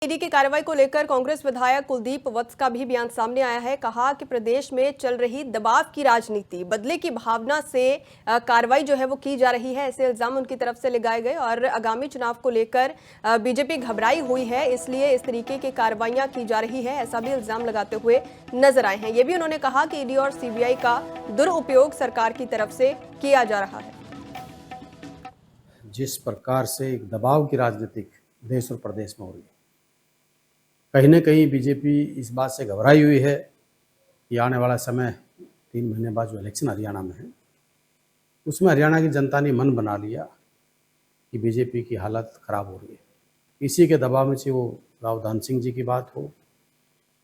ED की कार्रवाई को लेकर कांग्रेस विधायक कुलदीप वत्स का भी बयान सामने आया है। कहा कि प्रदेश में चल रही दबाव की राजनीति, बदले की भावना से कार्रवाई जो है वो की जा रही है, ऐसे इल्जाम उनकी तरफ से लगाए गए और आगामी चुनाव को लेकर बीजेपी घबराई हुई है, इसलिए इस तरीके की कार्रवाइयां की जा रही है, ऐसा भी इल्जाम लगाते हुए नजर आए हैं। ये भी उन्होंने कहा कि ईडी और सीबीआई का दुरुपयोग सरकार की तरफ से किया जा रहा है। जिस प्रकार से एक दबाव की राजनीति देश और प्रदेश में हो रही है, कहीं न कहीं बीजेपी इस बात से घबराई हुई है कि आने वाला समय 3 महीने बाद जो इलेक्शन हरियाणा में है, उसमें हरियाणा की जनता ने मन बना लिया कि बीजेपी की हालत ख़राब हो रही है। इसी के दबाव में चाहे वो राव धन सिंह जी की बात हो,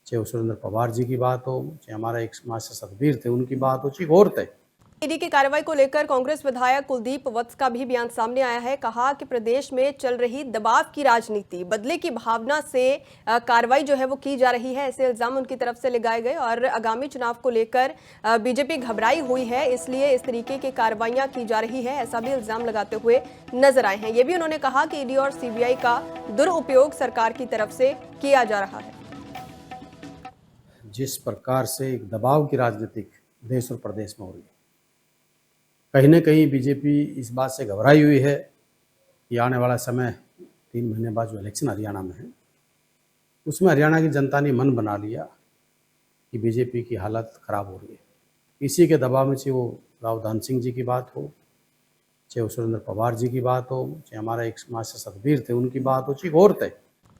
चाहे वो सुरेंद्र पवार जी की बात हो, चाहे हमारा एक समाज से सतबीर थे उनकी बात हो, चाहे और थे। ईडी की कार्रवाई को लेकर कांग्रेस विधायक कुलदीप वत्स का भी बयान सामने आया है। कहा कि प्रदेश में चल रही दबाव की राजनीति, बदले की भावना से कार्रवाई जो है वो की जा रही है, ऐसे इल्जाम उनकी तरफ से लगाए गए और आगामी चुनाव को लेकर बीजेपी घबराई हुई है, इसलिए इस तरीके की कार्रवाइयां की जा रही है, ऐसा भी इल्जाम लगाते हुए नजर आए हैं। ये भी उन्होंने कहा कि ईडी और सीबीआई का दुरुपयोग सरकार की तरफ से किया जा रहा है। जिस प्रकार से एक दबाव की राजनीति देश और प्रदेश में हो रही है, कहीं न कहीं बीजेपी इस बात से घबराई हुई है कि आने वाला समय 3 महीने बाद जो इलेक्शन हरियाणा में है, उसमें हरियाणा की जनता ने मन बना लिया कि बीजेपी की हालत ख़राब हो रही है। इसी के दबाव में चाहे वो राव धन सिंह जी की बात हो, चाहे वो सुरेंद्र पवार जी की बात हो, चाहे हमारा एक समाज से सतबीर थे उनकी बात हो, चाहे और थे।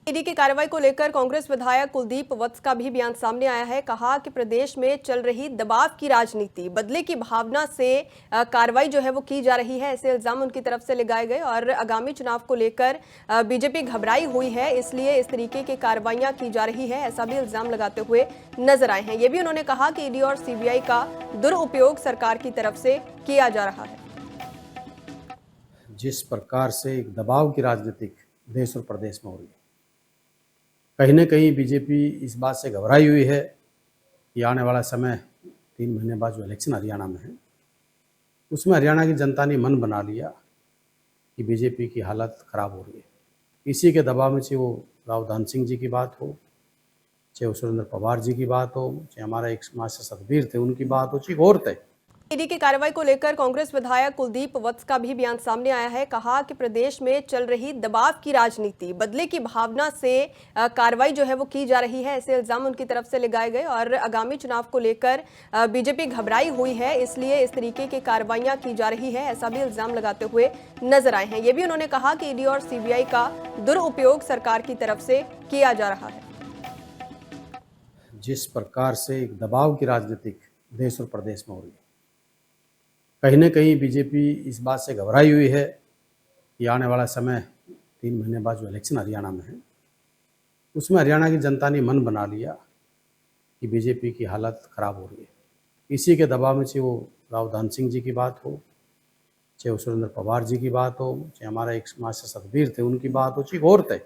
ईडी की कार्रवाई को लेकर कांग्रेस विधायक कुलदीप वत्स का भी बयान सामने आया है। कहा कि प्रदेश में चल रही दबाव की राजनीति, बदले की भावना से कार्रवाई जो है वो की जा रही है, ऐसे इल्जाम उनकी तरफ से लगाए गए और आगामी चुनाव को लेकर बीजेपी घबराई हुई है, इसलिए इस तरीके की कार्रवाइयां की जा रही है, ऐसा भी इल्जाम लगाते हुए नजर आए हैं। ये भी उन्होंने कहा कि ईडी और सीबीआई का दुरुपयोग सरकार की तरफ से किया जा रहा है। जिस प्रकार से एक दबाव की राजनीति देश और प्रदेश में हो रही है, कहीं न कहीं बीजेपी इस बात से घबराई हुई है कि आने वाला समय 3 महीने बाद जो इलेक्शन हरियाणा में है, उसमें हरियाणा की जनता ने मन बना लिया कि बीजेपी की हालत ख़राब हो रही है। इसी के दबाव में चाहे वो राव धन सिंह जी की बात हो, चाहे वो सुरेंद्र पवार जी की बात हो, चाहे हमारा एक समाज से सतबीर थे उनकी बात हो, चाहे और थे। ईडी की कार्रवाई को लेकर कांग्रेस विधायक कुलदीप वत्स का भी बयान सामने आया है। कहा कि प्रदेश में चल रही दबाव की राजनीति, बदले की भावना से कार्रवाई जो है वो की जा रही है, ऐसे इल्जाम उनकी तरफ से लगाए गए और आगामी चुनाव को लेकर बीजेपी घबराई हुई है, इसलिए इस तरीके की कार्रवाइयां की जा रही है, ऐसा भी इल्जाम लगाते हुए नजर आए हैं। ये भी उन्होंने कहा कि ईडी और सीबीआई का दुरुपयोग सरकार की तरफ से किया जा रहा है। जिस प्रकार से एक दबाव की राजनीति देश और प्रदेश में हो रही है, कहीं न कहीं बीजेपी इस बात से घबराई हुई है कि आने वाला समय 3 महीने बाद जो इलेक्शन हरियाणा में है, उसमें हरियाणा की जनता ने मन बना लिया कि बीजेपी की हालत ख़राब हो रही है। इसी के दबाव में चाहे वो राव धन सिंह जी की बात हो, चाहे वो सुरेंद्र पवार जी की बात हो, चाहे हमारा एक समाज से सतबीर थे उनकी बात हो, चाहे और थे।